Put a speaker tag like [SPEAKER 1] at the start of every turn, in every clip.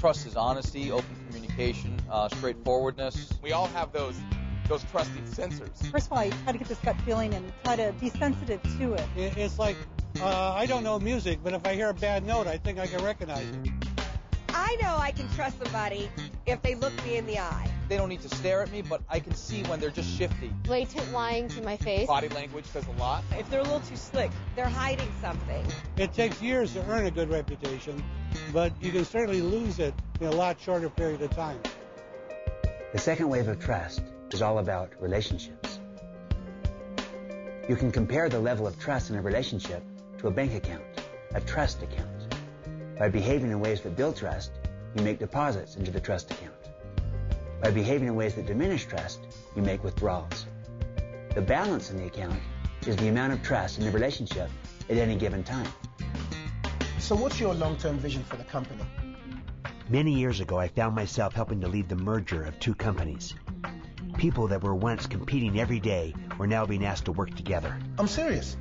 [SPEAKER 1] Trust is honesty, open communication, straightforwardness.
[SPEAKER 2] We all have those trusting sensors.
[SPEAKER 3] First of all, you try to get this gut feeling and try to be sensitive to it.
[SPEAKER 4] It's like, I don't know music, but if I hear a bad note, I think I can recognize it.
[SPEAKER 5] I know I can trust somebody if they look me in the eye.
[SPEAKER 1] They don't need to stare at me, but I can see when they're just shifty.
[SPEAKER 6] Blatant lying to my face.
[SPEAKER 2] Body language says a lot.
[SPEAKER 5] If they're a little too slick, they're hiding something.
[SPEAKER 4] It takes years to earn a good reputation, but you can certainly lose it in a lot shorter period of time.
[SPEAKER 7] The second wave of trust is all about relationships. You can compare the level of trust in a relationship to a bank account, a trust account. By behaving in ways that build trust, you make deposits into the trust account. By behaving in ways that diminish trust, you make withdrawals. The balance in the account is the amount of trust in the relationship at any given time.
[SPEAKER 8] So what's your long-term vision for the company?
[SPEAKER 7] Many years ago, I found myself helping to lead the merger of two companies. People that were once competing every day were now being asked to work together.
[SPEAKER 8] I'm serious.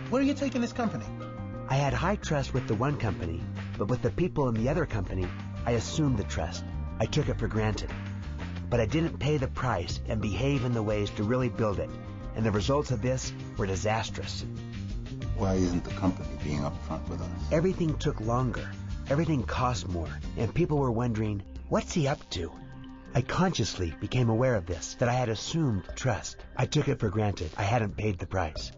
[SPEAKER 8] Where are you taking this company?
[SPEAKER 7] I had high trust with the one company, but with the people in the other company, I assumed the trust. I took it for granted. But I didn't pay the price and behave in the ways to really build it, and the results of this were disastrous.
[SPEAKER 9] Why isn't the company being upfront with us?
[SPEAKER 7] Everything took longer. Everything cost more, and people were wondering, what's he up to? I consciously became aware of this, that I had assumed trust. I took it for granted. I hadn't paid the price.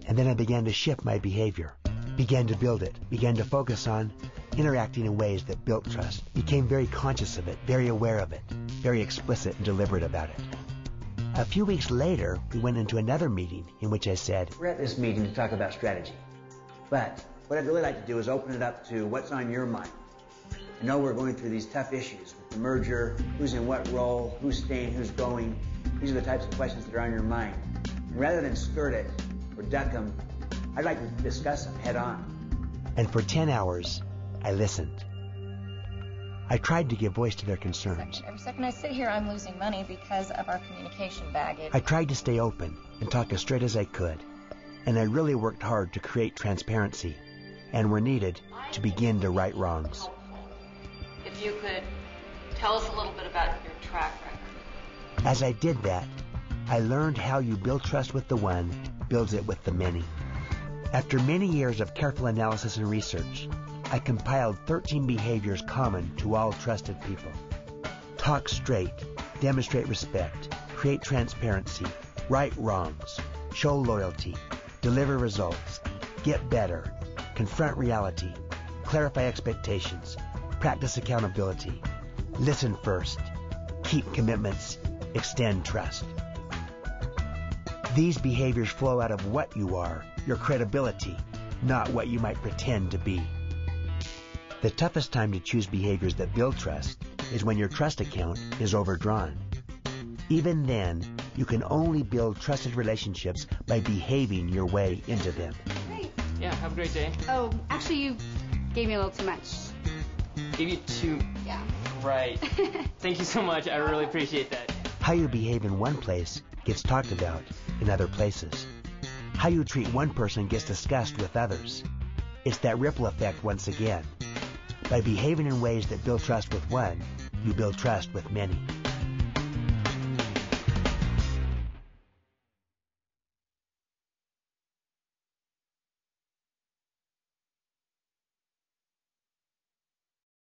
[SPEAKER 7] And then I began to shift my behavior, began to build it, began to focus on interacting in ways that built trust, became very conscious of it, very aware of it, very explicit and deliberate about it. A few weeks later, we went into another meeting in which I said, we're at this meeting to talk about strategy, but what I'd really like to do is open it up to what's on your mind. I know we're going through these tough issues with the merger, who's in what role, who's staying, who's going. These are the types of questions that are on your mind. And rather than skirt it or duck them, I'd like to discuss them head on. And for 10 hours, I listened. I tried to give voice to their concerns.
[SPEAKER 6] Every second I sit here, I'm losing money because of our communication baggage.
[SPEAKER 7] I tried to stay open and talk as straight as I could. And I really worked hard to create transparency and were needed to begin to right wrongs.
[SPEAKER 10] If you could tell us a little bit about your track record.
[SPEAKER 7] As I did that, I learned how you build trust with the one builds it with the many. After many years of careful analysis and research, I compiled 13 behaviors common to all trusted people. Talk straight, demonstrate respect, create transparency, right wrongs, show loyalty, deliver results, get better, confront reality, clarify expectations, practice accountability, listen first, keep commitments, extend trust. These behaviors flow out of what you are, your credibility, not what you might pretend to be. The toughest time to choose behaviors that build trust is when your trust account is overdrawn. Even then, you can only build trusted relationships by behaving your way into them.
[SPEAKER 11] Great.
[SPEAKER 12] Yeah, have a great day.
[SPEAKER 11] Oh, actually, you gave me a little too much.
[SPEAKER 12] Gave you too...
[SPEAKER 11] Yeah.
[SPEAKER 12] Right. Thank you so much. I really appreciate that.
[SPEAKER 7] How you behave in one place gets talked about in other places. How you treat one person gets discussed with others. It's that ripple effect once again. By behaving in ways that build trust with one, you build trust with many.